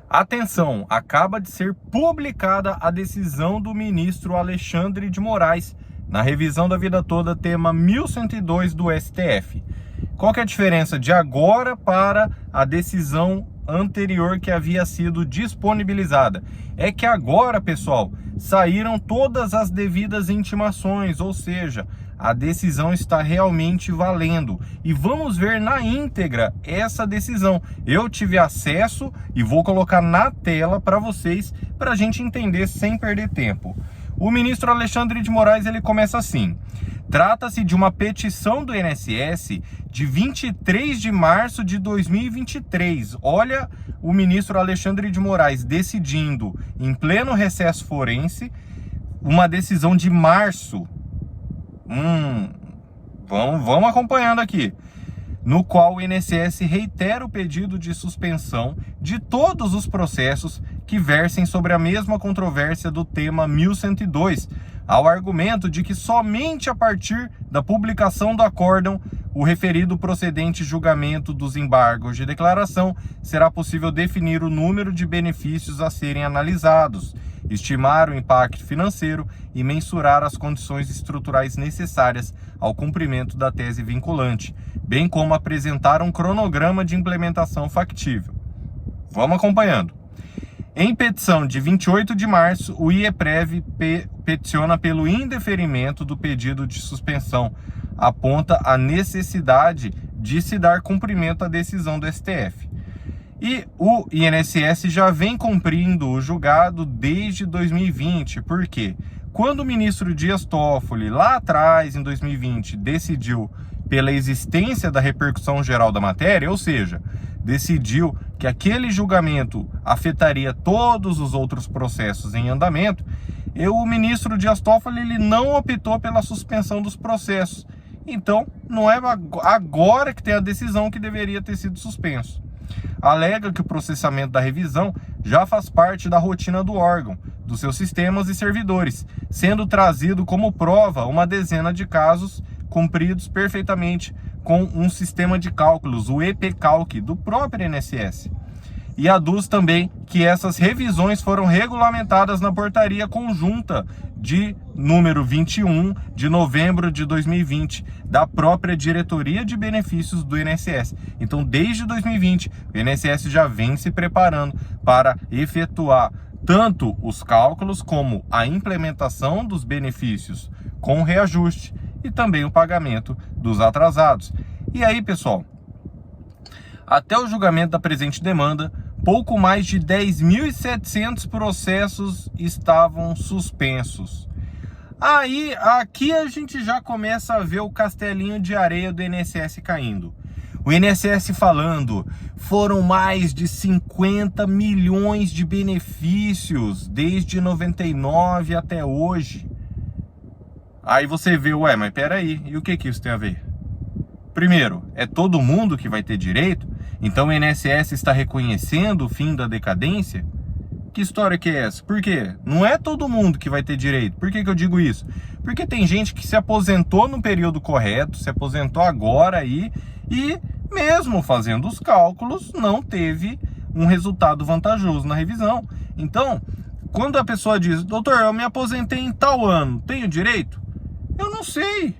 Atenção, acaba de ser publicada a decisão do ministro Alexandre de Moraes na revisão da vida toda, tema 1102 do STF. Qual que é a diferença de agora para a decisão anterior que havia sido disponibilizada? É que agora, pessoal, saíram todas as devidas intimações, ou seja, a decisão está realmente valendo. E vamos ver na íntegra essa decisão. Eu tive acesso e vou colocar na tela para vocês, para a gente entender sem perder tempo. O ministro Alexandre de Moraes, ele começa assim: trata-se de uma petição do INSS de 23 de março de 2023. Olha o ministro Alexandre de Moraes decidindo, em pleno recesso forense, uma decisão de março. Vamos acompanhando aqui. No qual o INSS reitera o pedido de suspensão de todos os processos que versem sobre a mesma controvérsia do tema 1102, ao argumento de que somente a partir da publicação do acórdão, o referido procedente julgamento dos embargos de declaração, será possível definir o número de benefícios a serem analisados, estimar o impacto financeiro e mensurar as condições estruturais necessárias ao cumprimento da tese vinculante, bem como apresentar um cronograma de implementação factível. Vamos acompanhando. Em petição de 28 de março, o IEPREV peticiona pelo indeferimento do pedido de suspensão, aponta a necessidade de se dar cumprimento à decisão do STF. E o INSS já vem cumprindo o julgado desde 2020, porque quando o ministro Dias Toffoli, lá atrás, em 2020, decidiu pela existência da repercussão geral da matéria, ou seja, decidiu que aquele julgamento afetaria todos os outros processos em andamento, o ministro Dias Toffoli ele não optou pela suspensão dos processos. Então, não é agora que tem a decisão que deveria ter sido suspenso. Alega que o processamento da revisão já faz parte da rotina do órgão, dos seus sistemas e servidores, sendo trazido como prova uma dezena de casos cumpridos perfeitamente com um sistema de cálculos, o EPCalc, do próprio INSS. E aduz também que essas revisões foram regulamentadas na portaria conjunta de número 21 de novembro de 2020, da própria Diretoria de Benefícios do INSS. Então, desde 2020, o INSS já vem se preparando para efetuar tanto os cálculos como a implementação dos benefícios com reajuste e também o pagamento dos atrasados. E aí, pessoal, até o julgamento da presente demanda, pouco mais de 10.700 processos estavam suspensos. Aí, aqui a gente já começa a ver o castelinho de areia do INSS caindo. O INSS falando, foram mais de 50 milhões de benefícios desde 99 até hoje. Aí você vê, ué, mas peraí, e o que isso tem a ver? Primeiro, é todo mundo que vai ter direito? Então o INSS está reconhecendo o fim da decadência? Que história que é essa? Por quê? Não é todo mundo que vai ter direito. Por que eu digo isso? Porque tem gente que se aposentou no período correto, se aposentou agora aí, e mesmo fazendo os cálculos, não teve um resultado vantajoso na revisão. Então, quando a pessoa diz, doutor, eu me aposentei em tal ano, tenho direito? Eu não sei.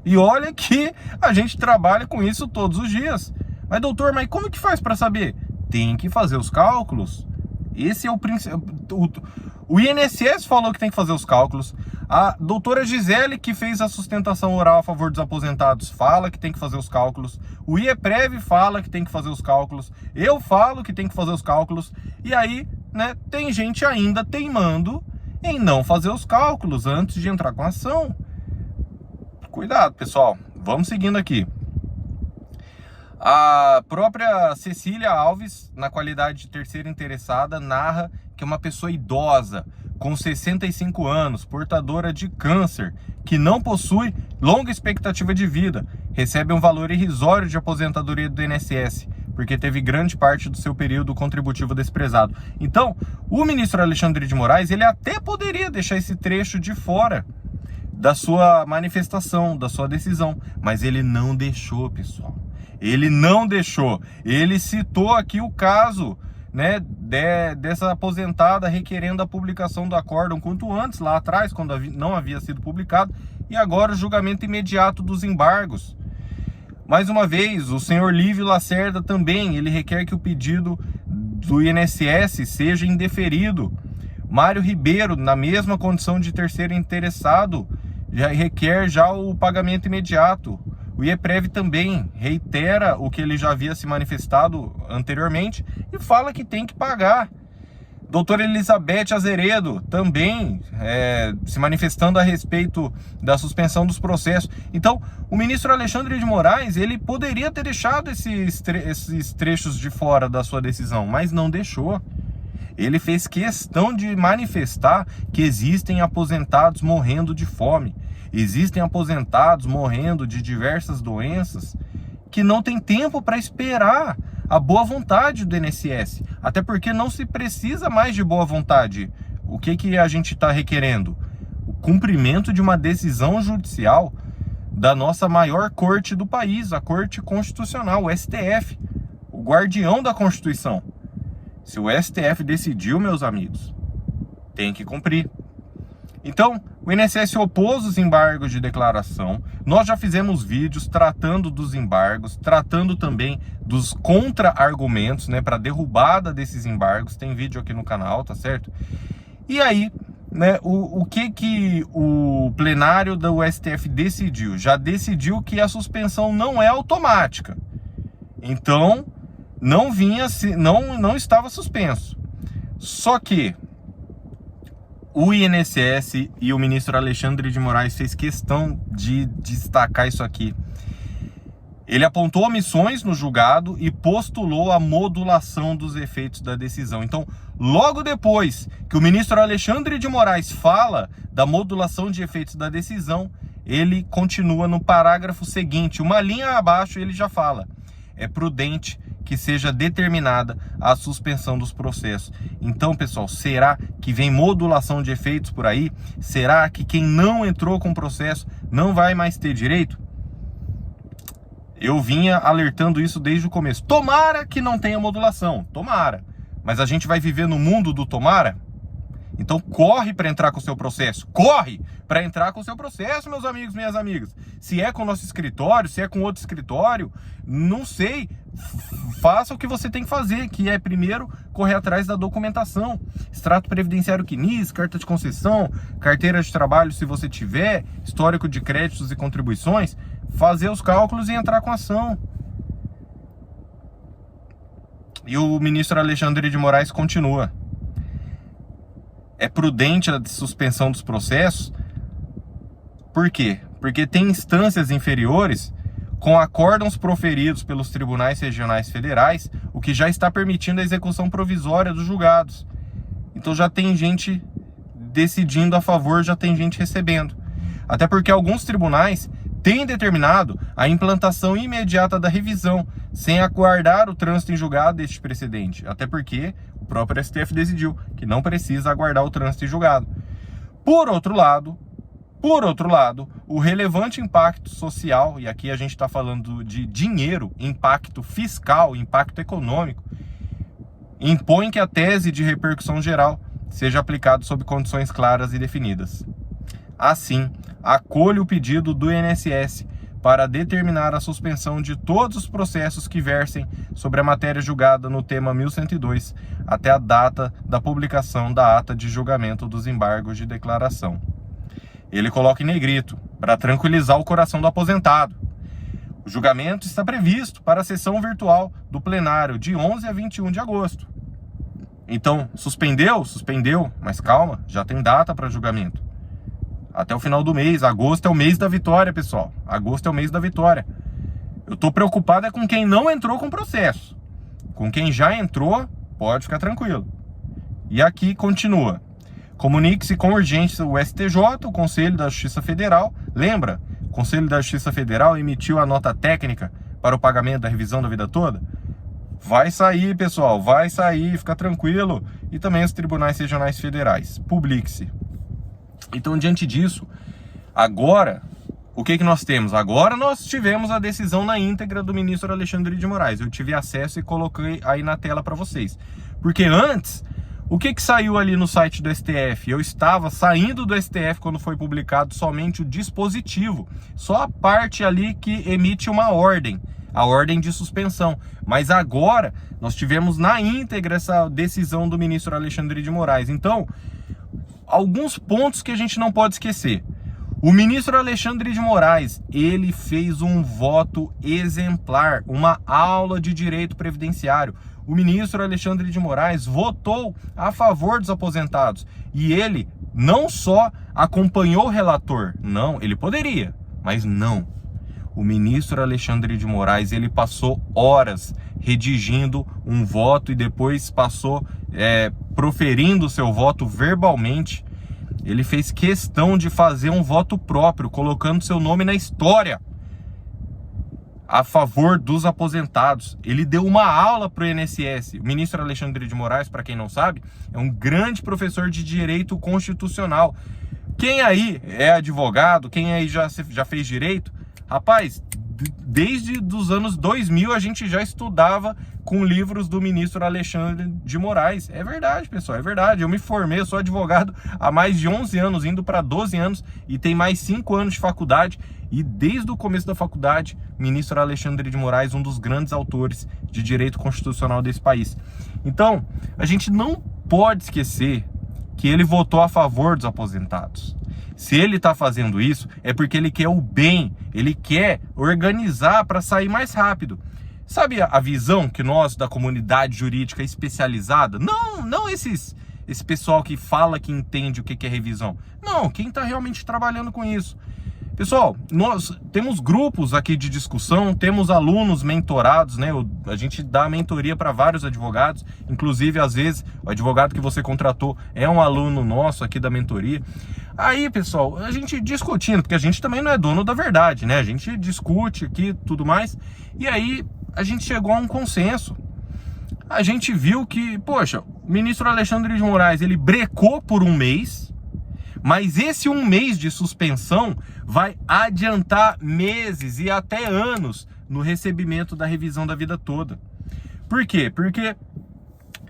E olha que a gente trabalha com isso todos os dias. Mas doutor, mas como que faz para saber? Tem que fazer os cálculos. Esse é o princípio. O INSS falou que tem que fazer os cálculos. A doutora Gisele, que fez a sustentação oral a favor dos aposentados, fala que tem que fazer os cálculos. O IEPREV fala que tem que fazer os cálculos. Eu falo que tem que fazer os cálculos. E aí, né, tem gente ainda teimando em não fazer os cálculos antes de entrar com a ação. Cuidado, pessoal. Vamos seguindo aqui. A própria Cecília Alves, na qualidade de terceira interessada, narra que é uma pessoa idosa, com 65 anos, portadora de câncer, que não possui longa expectativa de vida, recebe um valor irrisório de aposentadoria do INSS, porque teve grande parte do seu período contributivo desprezado. Então, o ministro Alexandre de Moraes, ele até poderia deixar esse trecho de fora da sua manifestação, da sua decisão, mas ele não deixou, pessoal. Ele não deixou. Ele citou aqui o caso, né, dessa aposentada requerendo a publicação do acórdão quanto antes, lá atrás, quando não havia sido publicado, e agora o julgamento imediato dos embargos. Mais uma vez, o senhor Lívio Lacerda também, ele requer que o pedido do INSS seja indeferido. Mário Ribeiro, na mesma condição de terceiro interessado, já requer já o pagamento imediato. O IEPREV também reitera o que ele já havia se manifestado anteriormente e fala que tem que pagar. Doutora Elizabeth Azeredo também se manifestando a respeito da suspensão dos processos. Então, o ministro Alexandre de Moraes, ele poderia ter deixado esses trechos de fora da sua decisão, mas não deixou. Ele fez questão de manifestar que existem aposentados morrendo de fome, existem aposentados morrendo de diversas doenças que não tem tempo para esperar a boa vontade do INSS, até porque não se precisa mais de boa vontade. O que a gente está requerendo? O cumprimento de uma decisão judicial da nossa maior corte do país, a Corte Constitucional, o STF, o guardião da Constituição. Se o STF decidiu, meus amigos, tem que cumprir. Então, o INSS opôs os embargos de declaração. Nós já fizemos vídeos tratando dos embargos, tratando também dos contra-argumentos, né, para derrubada desses embargos. Tem vídeo aqui no canal, tá certo? E aí, né, o que o plenário do STF decidiu? Já decidiu que a suspensão não é automática. Então, não estava suspenso. Só que o INSS e o ministro Alexandre de Moraes fez questão de destacar isso aqui. Ele apontou omissões no julgado e postulou a modulação dos efeitos da decisão. Então, logo depois que o ministro Alexandre de Moraes fala da modulação de efeitos da decisão, ele continua no parágrafo seguinte, uma linha abaixo, ele já fala: é prudente que seja determinada a suspensão dos processos. Então, pessoal, será que vem modulação de efeitos por aí? Será que quem não entrou com o processo não vai mais ter direito? Eu vinha alertando isso desde o começo. Tomara que não tenha modulação, tomara. Mas a gente vai viver no mundo do tomara? Então corre para entrar com o seu processo. Corre para entrar com o seu processo, meus amigos, minhas amigas. Se é com o nosso escritório, se é com outro escritório, não sei. Faça o que você tem que fazer, que é primeiro correr atrás da documentação. Extrato previdenciário CNIS, carta de concessão, carteira de trabalho se você tiver, histórico de créditos e contribuições, fazer os cálculos e entrar com a ação. E o ministro Alexandre de Moraes continua: é prudente a suspensão dos processos. Por quê? Porque tem instâncias inferiores com acórdãos proferidos pelos tribunais regionais federais, o que já está permitindo a execução provisória dos julgados. Então já tem gente decidindo a favor, já tem gente recebendo. Até porque alguns tribunais têm determinado a implantação imediata da revisão, sem aguardar o trânsito em julgado deste precedente. Até porque o próprio STF decidiu que não precisa aguardar o trânsito em julgado. Por outro lado, o relevante impacto social, e aqui a gente está falando de dinheiro, impacto fiscal, impacto econômico, impõe que a tese de repercussão geral seja aplicada sob condições claras e definidas. Assim, acolho o pedido do INSS para determinar a suspensão de todos os processos que versem sobre a matéria julgada no tema 1102 até a data da publicação da ata de julgamento dos embargos de declaração. Ele coloca em negrito, para tranquilizar o coração do aposentado. O julgamento está previsto para a sessão virtual do plenário de 11 a 21 de agosto. Então, suspendeu? Suspendeu, mas calma, já tem data para julgamento. Até o final do mês. Agosto é o mês da vitória, pessoal. Agosto é o mês da vitória. Eu tô preocupado com quem não entrou com o processo. Com quem já entrou, pode ficar tranquilo. E aqui continua: comunique-se com urgência o STJ, o Conselho da Justiça Federal. Lembra? O Conselho da Justiça Federal emitiu a nota técnica para o pagamento da revisão da vida toda. Vai sair, pessoal, vai sair, fica tranquilo. E também os tribunais regionais federais. Publique-se. Então, diante disso, agora o que nós temos? Agora nós tivemos a decisão na íntegra do ministro Alexandre de Moraes. Eu tive acesso e coloquei aí na tela para vocês. Porque antes, o que saiu ali no site do STF? Eu estava saindo do STF quando foi publicado somente o dispositivo. Só a parte ali que emite uma ordem, a ordem de suspensão. Mas agora nós tivemos na íntegra essa decisão do ministro Alexandre de Moraes. Então, alguns pontos que a gente não pode esquecer. O ministro Alexandre de Moraes, ele fez um voto exemplar, uma aula de direito previdenciário. O ministro Alexandre de Moraes votou a favor dos aposentados. E ele não só acompanhou o relator, não, ele poderia, mas não. O ministro Alexandre de Moraes, ele passou horas redigindo um voto e depois passou proferindo o seu voto verbalmente. Ele fez questão de fazer um voto próprio, colocando seu nome na história a favor dos aposentados. Ele deu uma aula para o INSS. O ministro Alexandre de Moraes, para quem não sabe, é um grande professor de direito constitucional. Quem aí é advogado, quem aí já fez direito, rapaz, desde os anos 2000 a gente já estudava com livros do ministro Alexandre de Moraes. É verdade, pessoal, é verdade. Eu me formei, eu sou advogado há mais de 11 anos, indo para 12 anos, e tem mais 5 anos de faculdade. E desde o começo da faculdade, ministro Alexandre de Moraes, um dos grandes autores de direito constitucional desse país. Então, a gente não pode esquecer que ele votou a favor dos aposentados. Se ele está fazendo isso, é porque ele quer o bem, ele quer organizar para sair mais rápido. Sabe a visão que nós, da comunidade jurídica especializada, não esse pessoal que fala que entende o que é revisão. Não, quem está realmente trabalhando com isso. Pessoal, nós temos grupos aqui de discussão, temos alunos mentorados, né? A gente dá mentoria para vários advogados, inclusive às vezes o advogado que você contratou é um aluno nosso aqui da mentoria. Aí, pessoal, a gente discutindo, porque a gente também não é dono da verdade, né? A gente discute aqui tudo mais, e aí a gente chegou a um consenso. A gente viu que, poxa, o ministro Alexandre de Moraes, ele brecou por um mês, mas esse um mês de suspensão vai adiantar meses e até anos no recebimento da revisão da vida toda. Por quê? Porque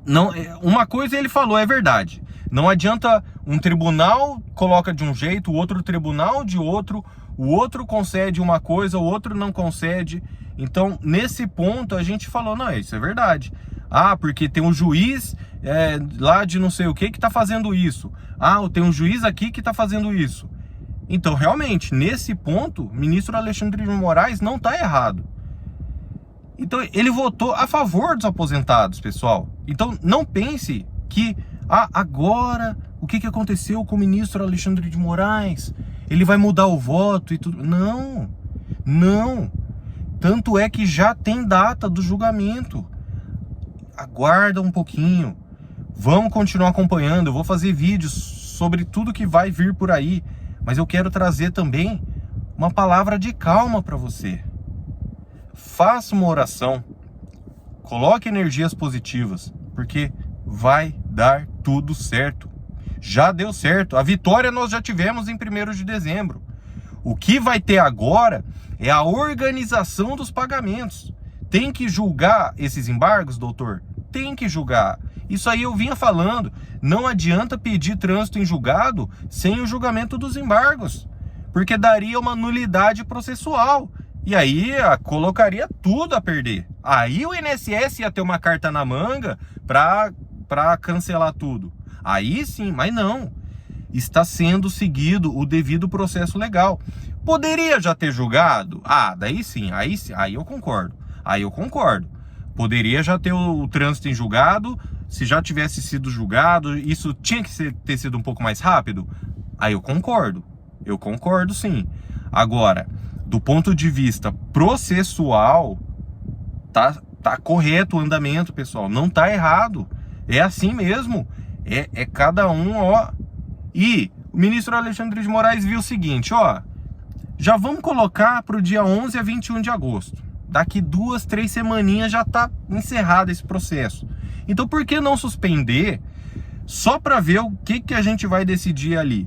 não, uma coisa ele falou, é verdade. Não adianta um tribunal coloca de um jeito, o outro tribunal de outro, o outro concede uma coisa, o outro não concede. Então, nesse ponto, a gente falou, não, isso é verdade. Ah, porque tem um juiz lá de não sei o que está fazendo isso. Ah, tem um juiz aqui que está fazendo isso. Então, realmente, nesse ponto, o ministro Alexandre de Moraes não está errado. Então, ele votou a favor dos aposentados, pessoal. Então, não pense que, agora, o que aconteceu com o ministro Alexandre de Moraes? Ele vai mudar o voto e tudo. Não, não. Tanto é que já tem data do julgamento. Aguarda um pouquinho. Vamos continuar acompanhando. Eu vou fazer vídeos sobre tudo que vai vir por aí. Mas eu quero trazer também uma palavra de calma para você. Faça uma oração. Coloque energias positivas. Porque vai dar tudo certo. Já deu certo. A vitória nós já tivemos em 1º de dezembro. O que vai ter agora é a organização dos pagamentos. Tem que julgar esses embargos, doutor? Tem que julgar. Isso aí eu vinha falando. Não adianta pedir trânsito em julgado sem o julgamento dos embargos, porque daria uma nulidade processual. E aí colocaria tudo a perder. Aí o INSS ia ter uma carta na manga para cancelar tudo. Aí sim, mas não. Está sendo seguido o devido processo legal. Poderia já ter julgado? Daí sim, aí eu concordo. Aí eu concordo. Poderia já ter o trânsito em julgado. Se já tivesse sido julgado, isso tinha que ter sido um pouco mais rápido? Aí eu concordo. Eu concordo sim. Agora, do ponto de vista processual, tá correto o andamento, pessoal. Não tá errado. É assim mesmo. É cada um, ó. E o ministro Alexandre de Moraes viu o seguinte, ó. Já vamos colocar para o dia 11 a 21 de agosto. Daqui 2, 3 semaninhas já tá encerrado esse processo. Então por que não suspender só para ver o que a gente vai decidir ali?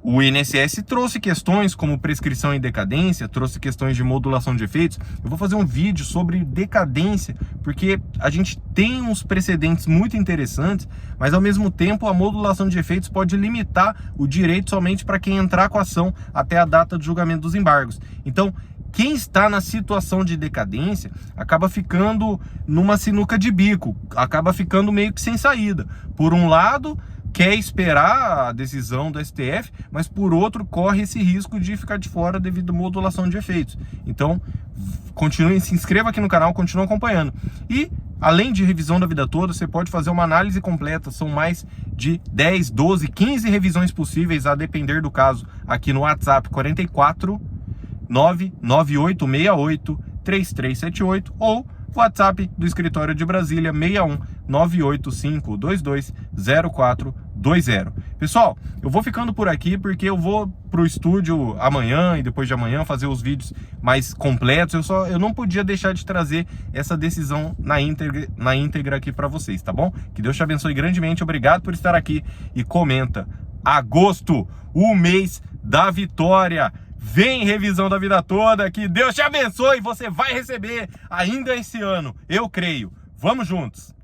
O INSS trouxe questões como prescrição em decadência, trouxe questões de modulação de efeitos. Eu vou fazer um vídeo sobre decadência, porque a gente tem uns precedentes muito interessantes, mas ao mesmo tempo a modulação de efeitos pode limitar o direito somente para quem entrar com a ação até a data de julgamento dos embargos. Então, quem está na situação de decadência acaba ficando numa sinuca de bico, acaba ficando meio que sem saída. Por um lado, quer esperar a decisão do STF, mas por outro corre esse risco de ficar de fora devido à modulação de efeitos. Então, continue, se inscreva aqui no canal, continue acompanhando. E, além de revisão da vida toda, você pode fazer uma análise completa, são mais de 10, 12, 15 revisões possíveis, a depender do caso, aqui no WhatsApp 44 99868 3378 ou WhatsApp do escritório de Brasília 61 98522 0420. Pessoal, eu vou ficando por aqui porque eu vou pro estúdio amanhã e depois de amanhã fazer os vídeos mais completos. Eu não podia deixar de trazer essa decisão na íntegra aqui para vocês, tá bom? Que Deus te abençoe grandemente. Obrigado por estar aqui e comenta. Agosto, o mês da vitória. Vem revisão da vida toda, que Deus te abençoe, você vai receber ainda esse ano, eu creio. Vamos juntos!